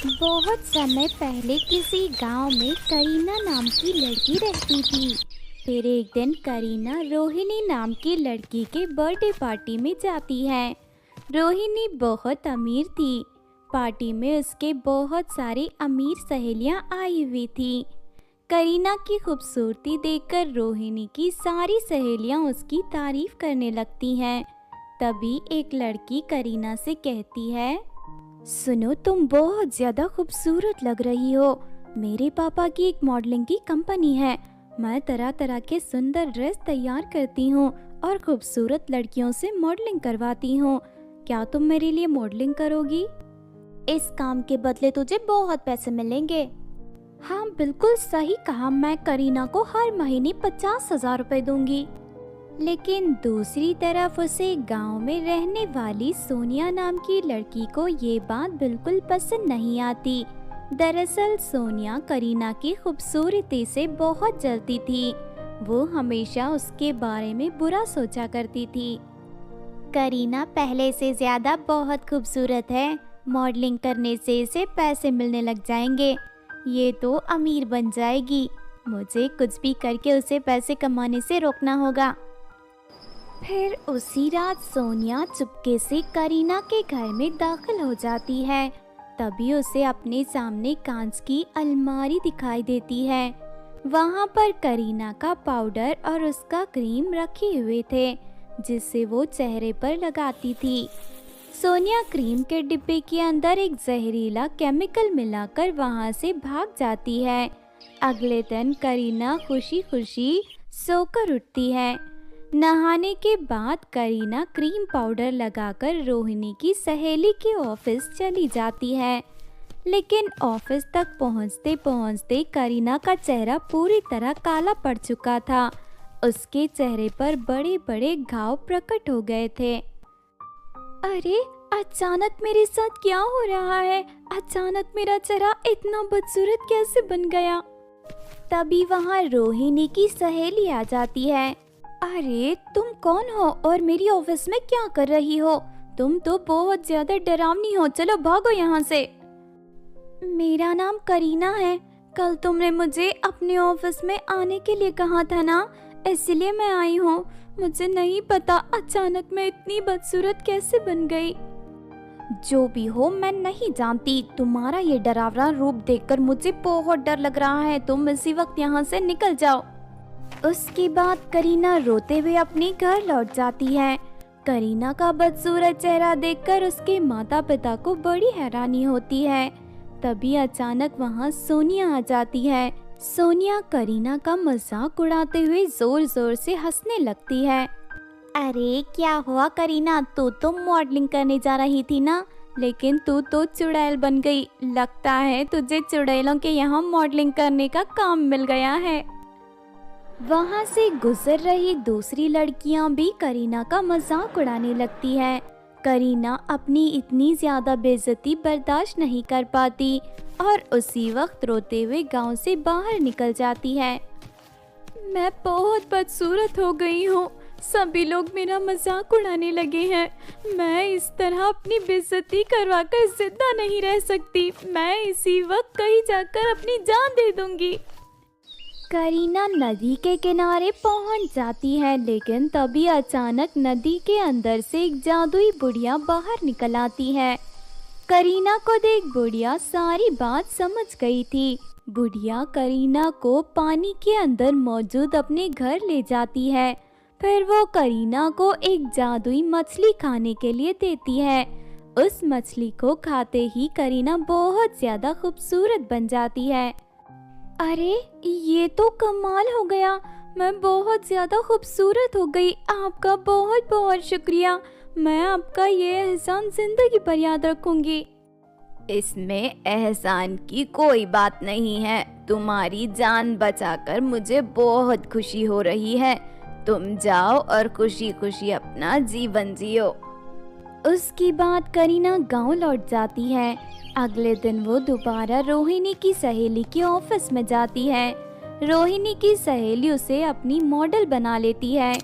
बहुत समय पहले किसी गांव में करीना नाम की लड़की रहती थी। फिर एक दिन करीना रोहिणी नाम की लड़की के बर्थडे पार्टी में जाती है। रोहिणी बहुत अमीर थी। पार्टी में उसके बहुत सारी अमीर सहेलियां आई हुई थी। करीना की खूबसूरती देखकर रोहिणी की सारी सहेलियां उसकी तारीफ करने लगती हैं। तभी एक लड़की करीना से कहती है, सुनो, तुम बहुत ज्यादा खूबसूरत लग रही हो। मेरे पापा की एक मॉडलिंग की कंपनी है। मैं तरह तरह के सुंदर ड्रेस तैयार करती हूँ और खूबसूरत लड़कियों से मॉडलिंग करवाती हूँ। क्या तुम मेरे लिए मॉडलिंग करोगी? इस काम के बदले तुझे बहुत पैसे मिलेंगे। हाँ, बिल्कुल सही कहा। मैं करीना को हर महीने 50,000 रुपए दूंगी। लेकिन दूसरी तरफ उसे गांव में रहने वाली सोनिया नाम की लड़की को ये बात बिल्कुल पसंद नहीं आती। दरअसल सोनिया करीना की खूबसूरती से बहुत जलती थी। वो हमेशा उसके बारे में बुरा सोचा करती थी। करीना पहले से ज्यादा बहुत खूबसूरत है। मॉडलिंग करने से इसे पैसे मिलने लग जाएंगे। ये तो अमीर बन जाएगी। मुझे कुछ भी करके उसे पैसे कमाने से रोकना होगा। फिर उसी रात सोनिया चुपके से करीना के घर में दाखिल हो जाती है। तभी उसे अपने सामने कांच की अलमारी दिखाई देती है। वहाँ पर करीना का पाउडर और उसका क्रीम रखे हुए थे, जिसे वो चेहरे पर लगाती थी। सोनिया क्रीम के डिब्बे के अंदर एक जहरीला केमिकल मिलाकर वहाँ से भाग जाती है। अगले दिन करीना खुशी खुशी सोकर उठती है। नहाने के बाद करीना क्रीम पाउडर लगाकर रोहिणी की सहेली के ऑफिस चली जाती है। लेकिन ऑफिस तक पहुंचते पहुंचते करीना का चेहरा पूरी तरह काला पड़ चुका था। उसके चेहरे पर बड़े बड़े घाव प्रकट हो गए थे। अरे, अचानक मेरे साथ क्या हो रहा है? अचानक मेरा चेहरा इतना बदसूरत कैसे बन गया? तभी वहाँ रोहिणी की सहेली आ जाती है। अरे, तुम कौन हो और मेरी ऑफिस में क्या कर रही हो? तुम तो बहुत ज्यादा डरावनी हो। चलो भागो यहाँ से। मेरा नाम करीना है। कल तुमने मुझे अपने ऑफिस में आने के लिए कहा था ना, इसलिए मैं आई हूँ। मुझे नहीं पता अचानक मैं इतनी बदसूरत कैसे बन गई। जो भी हो, मैं नहीं जानती। तुम्हारा ये डरावना रूप देखकर मुझे बहुत डर लग रहा है। तुम इसी वक्त यहाँ से निकल जाओ। उसके बाद करीना रोते हुए अपने घर लौट जाती है। करीना का बदसूरत चेहरा देखकर उसके माता पिता को बड़ी हैरानी होती है। तभी अचानक वहाँ सोनिया आ जाती है। सोनिया करीना का मजाक उड़ाते हुए जोर जोर से हंसने लगती है। अरे, क्या हुआ करीना? तू तो मॉडलिंग करने जा रही थी ना, लेकिन तू तो चुड़ैल बन गई। लगता है तुझे चुड़ैलों के यहाँ मॉडलिंग करने का काम मिल गया है। वहाँ से गुजर रही दूसरी लड़कियाँ भी करीना का मजाक उड़ाने लगती है। करीना अपनी इतनी ज्यादा बेइज्जती बर्दाश्त नहीं कर पाती और उसी वक्त रोते हुए गांव से बाहर निकल जाती है। मैं बहुत बदसूरत हो गई हूँ। सभी लोग मेरा मजाक उड़ाने लगे हैं। मैं इस तरह अपनी बेइज्जती करवाकर जिंदा नहीं रह सकती। मैं इसी वक्त कहीं जाकर अपनी जान दे दूंगी। करीना नदी के किनारे पहुंच जाती है, लेकिन तभी अचानक नदी के अंदर से एक जादुई बुढ़िया बाहर निकल आती है। करीना को देख बुढ़िया सारी बात समझ गई थी। बुढ़िया करीना को पानी के अंदर मौजूद अपने घर ले जाती है। फिर वो करीना को एक जादुई मछली खाने के लिए देती है। उस मछली को खाते ही करीना बहुत ज्यादा खूबसूरत बन जाती है। अरे, ये तो कमाल हो गया। मैं बहुत ज्यादा खूबसूरत हो गई। आपका बहुत बहुत शुक्रिया। मैं आपका ये एहसान जिंदगी भर याद रखूंगी। इसमें एहसान की कोई बात नहीं है। तुम्हारी जान बचाकर मुझे बहुत खुशी हो रही है। तुम जाओ और खुशी खुशी अपना जीवन जियो। उसके बाद करीना गांव लौट जाती है। अगले दिन वो दोबारा रोहिणी की सहेली के ऑफिस में जाती है। रोहिणी की सहेली उसे अपनी मॉडल बना लेती है।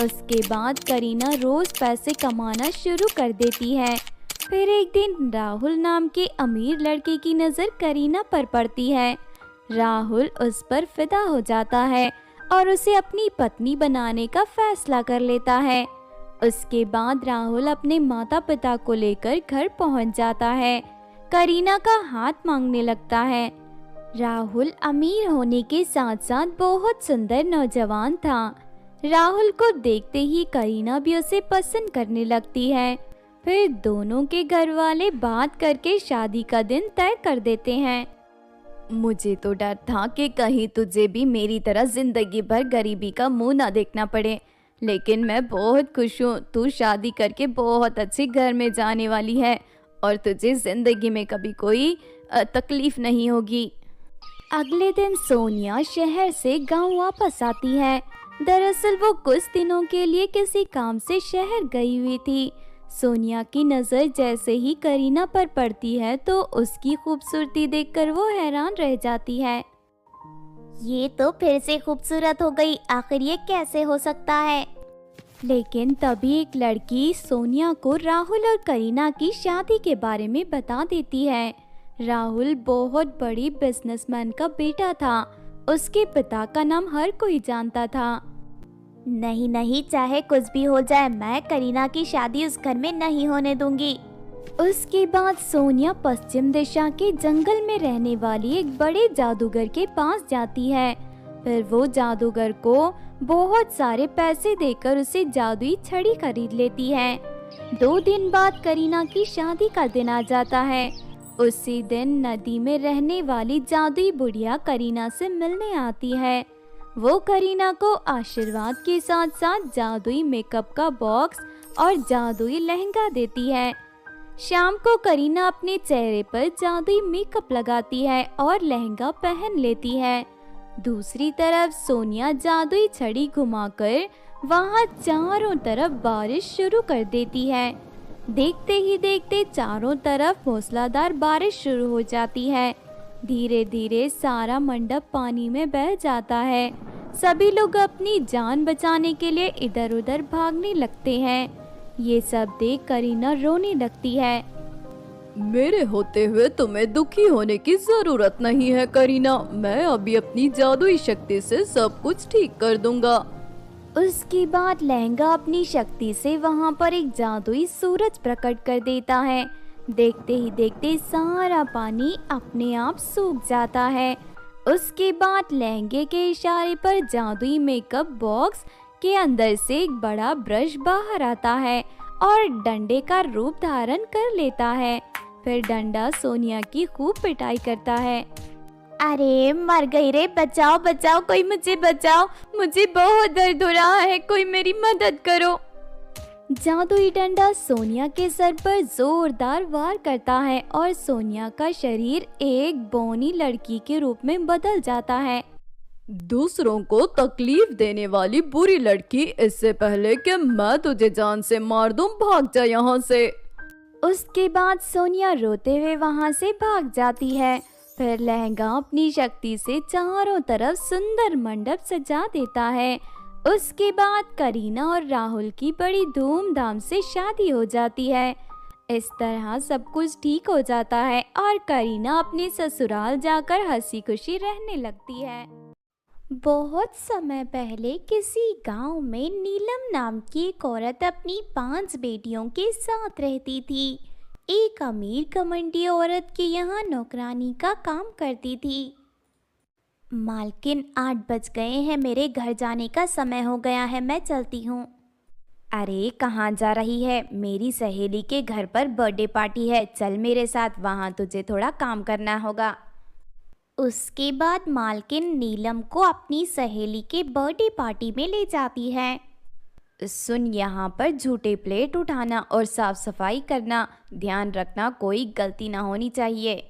उसके बाद करीना रोज पैसे कमाना शुरू कर देती है। फिर एक दिन राहुल नाम के अमीर लड़के की नज़र करीना पर पड़ती है। राहुल उस पर फिदा हो जाता है और उसे अपनी पत्नी बनाने का फैसला कर लेता है। उसके बाद राहुल अपने माता पिता को लेकर घर पहुंच जाता है। करीना का हाथ मांगने लगता है। राहुल अमीर होने के साथ साथ बहुत सुंदर नौजवान था। राहुल को देखते ही करीना भी उसे पसंद करने लगती है। फिर दोनों के घर वाले बात करके शादी का दिन तय कर देते हैं। मुझे तो डर था कि कहीं तुझे भी मेरी तरह जिंदगी भर गरीबी का मुंह ना देखना पड़े, लेकिन मैं बहुत खुश हूँ। तू शादी करके बहुत अच्छे घर में जाने वाली है और तुझे जिंदगी में कभी कोई तकलीफ नहीं होगी। अगले दिन सोनिया शहर से गांव वापस आती है। दरअसल वो कुछ दिनों के लिए किसी काम से शहर गई हुई थी। सोनिया की नज़र जैसे ही करीना पर पड़ती है तो उसकी खूबसूरती देखकर वो हैरान रह जाती है। ये तो फिर से खूबसूरत हो गई, आखिर ये कैसे हो सकता है? लेकिन तभी एक लड़की सोनिया को राहुल और करीना की शादी के बारे में बता देती है। राहुल बहुत बड़ी बिजनेसमैन का बेटा था। उसके पिता का नाम हर कोई जानता था। नहीं नहीं, चाहे कुछ भी हो जाए, मैं करीना की शादी उस घर में नहीं होने दूंगी। उसके बाद सोनिया पश्चिम दिशा के जंगल में रहने वाली एक बड़े जादूगर के पास जाती है। फिर वो जादूगर को बहुत सारे पैसे देकर उसे जादुई छड़ी खरीद लेती है। 2 दिन बाद करीना की शादी का दिन आ जाता है। उसी दिन नदी में रहने वाली जादुई बुढ़िया करीना से मिलने आती है। वो करीना को आशीर्वाद के साथ साथ जादुई मेकअप का बॉक्स और जादुई लहंगा देती है। शाम को करीना अपने चेहरे पर जादुई मेकअप लगाती है और लहंगा पहन लेती है। दूसरी तरफ सोनिया जादुई छड़ी घुमाकर वहां चारों तरफ बारिश शुरू कर देती है। देखते ही देखते चारों तरफ मूसलाधार बारिश शुरू हो जाती है। धीरे धीरे सारा मंडप पानी में बह जाता है। सभी लोग अपनी जान बचाने के लिए इधर उधर भागने लगते हैं। ये सब देख करीना रोने लगती है। मेरे होते हुए तुम्हें दुखी होने की जरूरत नहीं है करीना, मैं अभी अपनी जादुई शक्ति से सब कुछ ठीक कर दूंगा। उसके बाद लहंगा अपनी शक्ति से वहां पर एक जादुई सूरज प्रकट कर देता है। देखते ही देखते सारा पानी अपने आप सूख जाता है। उसके बाद लहंगे के इशारे पर जादुई मेकअप बॉक्स के अंदर से एक बड़ा ब्रश बाहर आता है और डंडे का रूप धारण कर लेता है। फिर डंडा सोनिया की खूब पिटाई करता है। अरे मर गई रे, बचाओ बचाओ, कोई मुझे बचाओ, मुझे बहुत दर्द हो रहा है, कोई मेरी मदद करो। जादुई डंडा सोनिया के सर पर जोरदार वार करता है और सोनिया का शरीर एक बौनी लड़की के रूप में बदल जाता है। दूसरों को तकलीफ देने वाली बुरी लड़की, इससे पहले कि मैं तुझे जान से मार दूं, भाग जा यहाँ से। उसके बाद सोनिया रोते हुए वहाँ से भाग जाती है। फिर लहंगा अपनी शक्ति से चारों तरफ सुंदर मंडप सजा देता है। उसके बाद करीना और राहुल की बड़ी धूमधाम से शादी हो जाती है। इस तरह सब कुछ ठीक हो जाता है और करीना अपने ससुराल जाकर हंसी खुशी रहने लगती है। बहुत समय पहले किसी गांव में नीलम नाम की एक औरत अपनी 5 बेटियों के साथ रहती थी। एक अमीर घमंडी औरत के यहाँ नौकरानी का काम करती थी। मालकिन, 8 बज गए हैं, मेरे घर जाने का समय हो गया है, मैं चलती हूँ। अरे कहाँ जा रही है? मेरी सहेली के घर पर बर्थडे पार्टी है, चल मेरे साथ, वहाँ तुझे थोड़ा काम करना होगा। उसके बाद मालकिन नीलम को अपनी सहेली के बर्थडे पार्टी में ले जाती है। सुन, यहाँ पर झूठे प्लेट उठाना और साफ सफाई करना, ध्यान रखना कोई गलती ना होनी चाहिए।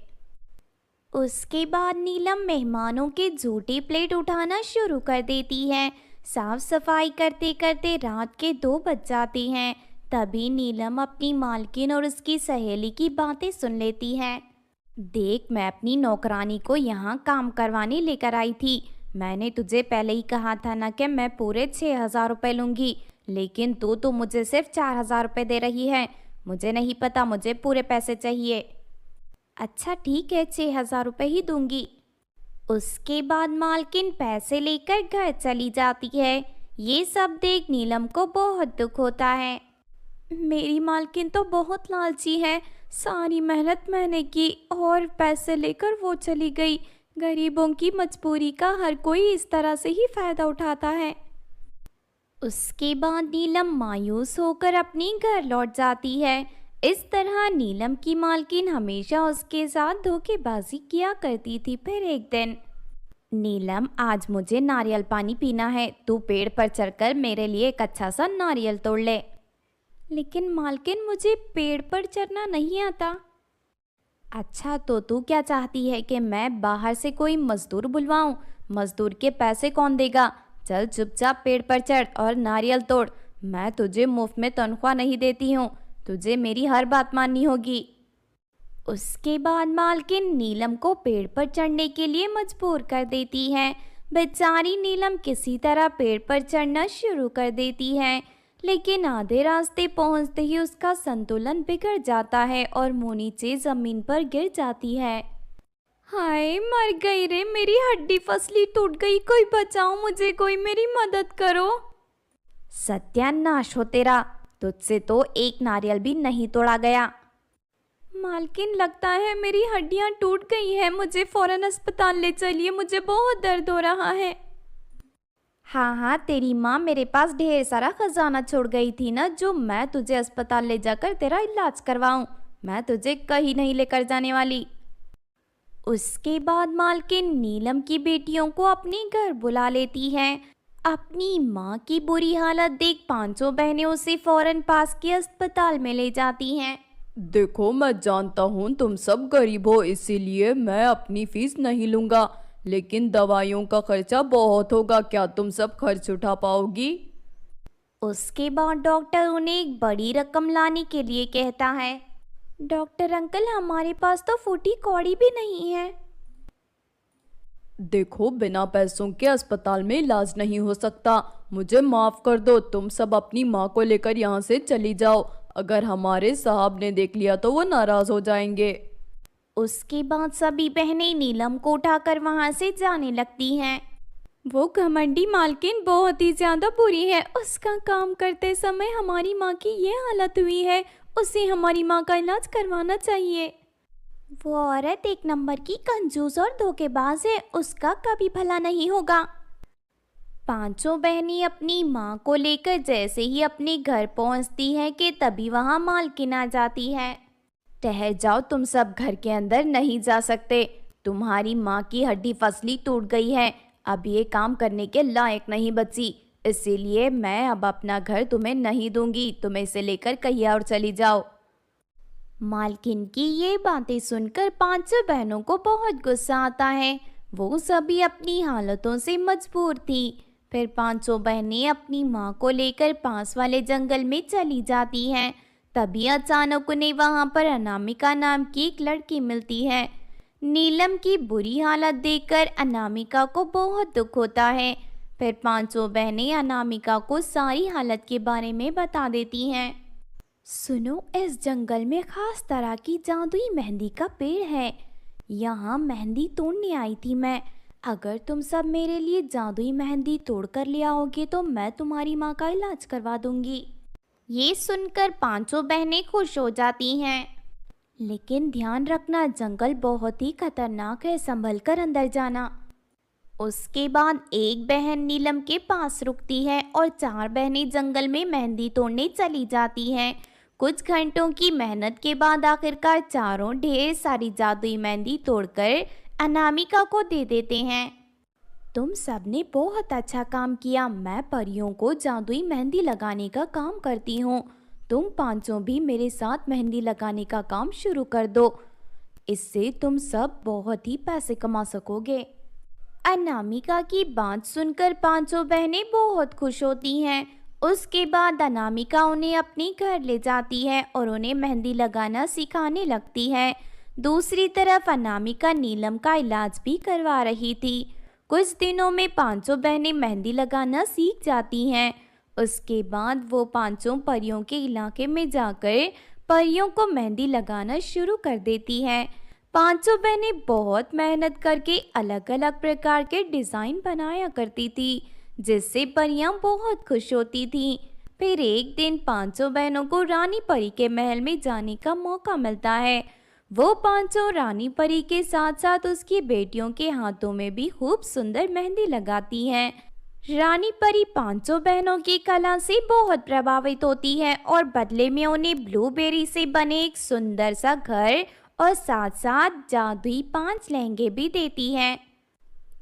उसके बाद नीलम मेहमानों के झूठे प्लेट उठाना शुरू कर देती है। साफ सफाई करते करते रात के 2 बज जाते हैं। तभी नीलम अपनी मालकिन और उसकी सहेली की बातें सुन लेती है। देख, मैं अपनी नौकरानी को यहाँ काम करवाने लेकर आई थी। मैंने तुझे पहले ही कहा था ना कि मैं पूरे 6,000 रुपये लूँगी, लेकिन तू तो मुझे सिर्फ 4,000 रुपये दे रही है। मुझे नहीं पता, मुझे पूरे पैसे चाहिए। अच्छा ठीक है, 6,000 रुपये ही दूंगी। उसके बाद मालकिन पैसे लेकर घर चली जाती है। ये सब देख नीलम को बहुत दुख होता है। मेरी मालकिन तो बहुत लालची है, सारी मेहनत मैंने की और पैसे लेकर वो चली गई। गरीबों की मजबूरी का हर कोई इस तरह से ही फायदा उठाता है। उसके बाद नीलम मायूस होकर अपने घर लौट जाती है। इस तरह नीलम की मालकिन हमेशा उसके साथ धोखेबाजी किया करती थी। फिर एक दिन, नीलम आज मुझे नारियल पानी पीना है, तू पेड़ पर चढ़कर मेरे लिए एक अच्छा सा नारियल तोड़ ले। लेकिन मालकिन मुझे पेड़ पर चढ़ना नहीं आता। अच्छा तो तू क्या चाहती है कि मैं बाहर से कोई मजदूर बुलवाऊं? मजदूर के पैसे कौन देगा? चल चुपचाप पेड़ पर चढ़ और नारियल तोड़। मैं तुझे मुफ्त में तनख्वाह नहीं देती हूँ, तुझे मेरी हर बात माननी होगी। उसके बाद मालकिन नीलम को पेड़ पर चढ़ने के लिए मजबूर कर देती है। बेचारी नीलम किसी तरह पेड़ पर चढ़ना शुरू कर देती है, लेकिन आधे रास्ते पहुंचते ही उसका संतुलन बिगड़ जाता है और मुंह नीचे जमीन पर गिर जाती है। हाय मर गई रे, मेरी हड्डी फसली टूट गई, कोई बचाओ मुझे, कोई मेरी मदद करो। सत्यानाश हो तेरा, तुझसे तो एक नारियल भी नहीं तोड़ा गया। मालकिन लगता है मेरी हड्डियां टूट गई हैं, मुझे फौरन अस्पताल ले चलिए, मुझे बहुत दर्द हो रहा है। हाँ हाँ, तेरी माँ मेरे पास ढेर सारा खजाना छोड़ गई थी ना, जो मैं तुझे अस्पताल ले जाकर तेरा इलाज करवाऊं। मैं तुझे कहीं नहीं लेकर जाने वाली। उसके बाद मालकिन नीलम की बेटियों को अपने घर बुला लेती है। अपनी माँ की बुरी हालत देख पांचों बहनें उसे फौरन पास के अस्पताल में ले जाती हैं। देखो, मैं जानता हूँ तुम सब गरीब हो, इसीलिए मैं अपनी फीस नहीं लूँगा, लेकिन दवाइयों का खर्चा बहुत होगा, क्या तुम सब खर्च उठा पाओगी? उसके बाद डॉक्टर उन्हें एक बड़ी रकम लाने के लिए कहता है। डॉक्टर अंकल, हमारे पास तो फूटी कौड़ी भी नहीं है। देखो, बिना पैसों के अस्पताल में इलाज नहीं हो सकता, मुझे माफ कर दो, तुम सब अपनी माँ को लेकर यहाँ से चली जाओ, अगर हमारे साहब ने देख लिया तो वो नाराज हो जाएंगे। उसके बाद सभी बहनें नीलम को उठाकर वहां से जाने लगती हैं। वो घमंडी मालकिन बहुत ही ज्यादा बुरी है, उसका काम करते समय हमारी माँ की ये हालत हुई है, उसे हमारी माँ का इलाज करवाना चाहिए। वो औरत एक नंबर की कंजूस और धोखेबाज है, उसका कभी भला नहीं होगा। पांचों बहनें अपनी माँ को लेकर जैसे ही अपने घर पहुँचती है कि तभी वहाँ मालकिन आ जाती है। ठहर जाओ, तुम सब घर के अंदर नहीं जा सकते, तुम्हारी माँ की हड्डी फसली टूट गई है, अब ये काम करने के लायक नहीं बची, इसीलिए मैं अब अपना घर तुम्हें नहीं दूंगी, तुम इसे लेकर कहीं और चली जाओ। मालकिन की ये बातें सुनकर पांचों बहनों को बहुत गुस्सा आता है। वो सभी अपनी हालतों से मजबूर थी। फिर पांचों बहनें अपनी माँ को लेकर पास वाले जंगल में चली जाती हैं। तभी अचानक उन्हें वहाँ पर अनामिका नाम की एक लड़की मिलती है। नीलम की बुरी हालत देखकर अनामिका को बहुत दुख होता है। फिर पांचों बहनें अनामिका को सारी हालत के बारे में बता देती हैं। सुनो, इस जंगल में खास तरह की जादुई मेहंदी का पेड़ है, यहाँ मेहंदी तोड़ने आई थी मैं। अगर तुम सब मेरे लिए जादुई मेहंदी तोड़ कर ले आओगे तो मैं तुम्हारी माँ का इलाज करवा दूंगी। ये सुनकर पांचों बहनें खुश हो जाती हैं। लेकिन ध्यान रखना, जंगल बहुत ही खतरनाक है, संभल कर अंदर जाना। उसके बाद एक बहन नीलम के पास रुकती है और चार बहनें जंगल में मेहंदी तोड़ने चली जाती हैं। कुछ घंटों की मेहनत के बाद आखिरकार चारों ढेर सारी जादुई मेहंदी तोड़कर अनामिका को दे देते हैं। तुम सबने बहुत अच्छा काम किया, मैं परियों को जादुई मेहंदी लगाने का काम करती हूँ, तुम पांचों भी मेरे साथ मेहंदी लगाने का काम शुरू कर दो, इससे तुम सब बहुत ही पैसे कमा सकोगे। अनामिका की बात सुनकर पांचों बहनें बहुत खुश होती हैं। उसके बाद अनामिका उन्हें अपने घर ले जाती है और उन्हें मेहंदी लगाना सिखाने लगती है। दूसरी तरफ अनामिका नीलम का इलाज भी करवा रही थी। कुछ दिनों में पांचों बहनें मेहंदी लगाना सीख जाती हैं। उसके बाद वो पांचों परियों के इलाके में जाकर परियों को मेहंदी लगाना शुरू कर देती हैं। पांचों बहनें बहुत मेहनत करके अलग अलग प्रकार के डिज़ाइन बनाया करती थी, जिससे परियां बहुत खुश होती थीं। फिर एक दिन पांचों बहनों को रानी परी के महल में जाने का मौका मिलता है। वो पांचों रानी परी के साथ साथ उसकी बेटियों के हाथों में भी खूब सुंदर मेहंदी लगाती हैं। रानी परी पांचों बहनों की कला से बहुत प्रभावित होती है और बदले में उन्हें ब्लूबेरी से बने एक सुंदर सा घर और साथ साथ जादुई 5 लहंगे भी देती है।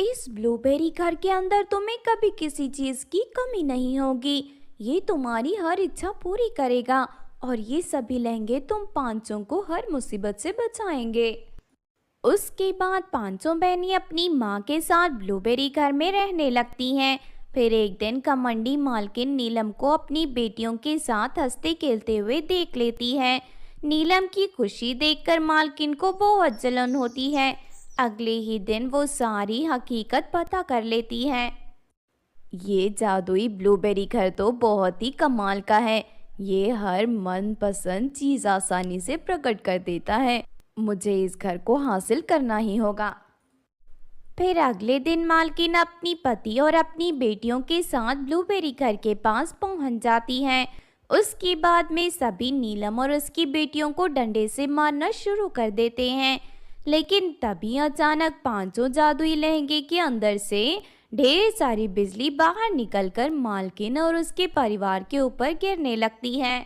इस ब्लूबेरी घर के अंदर तुम्हें कभी किसी चीज की कमी नहीं होगी। ये तुम्हारी हर इच्छा पूरी करेगा और ये सभी लहंगे तुम पांचों को हर मुसीबत से बचाएंगे। उसके बाद पांचों बहनें अपनी माँ के साथ ब्लूबेरी घर में रहने लगती हैं। फिर एक दिन कमंडी मालकिन नीलम को अपनी बेटियों के साथ हंसते खेलते हुए देख लेती है। नीलम की खुशी देखकर मालकिन को बहुत जलन होती है। अगले ही दिन वो सारी हकीकत पता कर लेती है। ये जादुई ब्लूबेरी घर तो बहुत ही कमाल का है। ये हर मनपसंद चीज़ आसानी से प्रकट कर देता है। मुझे इस घर को हासिल करना ही होगा। फिर अगले दिन मालकिन अपनी पति और अपनी बेटियों के साथ ब्लूबेरी घर के पास पहुंच जाती हैं। उसके बाद में सभी नीलम और उसकी बेटियों को डंडे से मारना शुरू कर देते हैं। लेकिन तभी अचानक पांचों जादुई लहंगे के अंदर से ढेर सारी बिजली बाहर निकलकर मालकिन और उसके परिवार के ऊपर गिरने लगती है।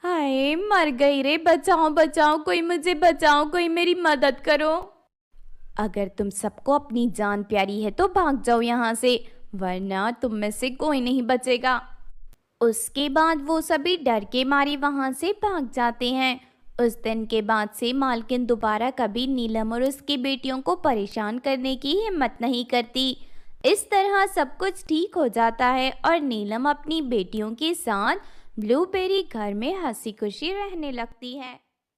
हाय, मर गई रे, बचाओ बचाओ, कोई मुझे बचाओ, कोई मेरी मदद करो। अगर तुम सबको अपनी जान प्यारी है तो भाग जाओ यहाँ से, वरना तुम में से कोई नहीं बचेगा। उसके बाद वो सभी डर के मारे वहाँ से भाग जाते हैं। उस दिन के बाद से मालकिन दोबारा कभी नीलम और उसकी बेटियों को परेशान करने की हिम्मत नहीं करती। इस तरह सब कुछ ठीक हो जाता है और नीलम अपनी बेटियों के साथ ब्लूबेरी घर में हंसी खुशी रहने लगती है।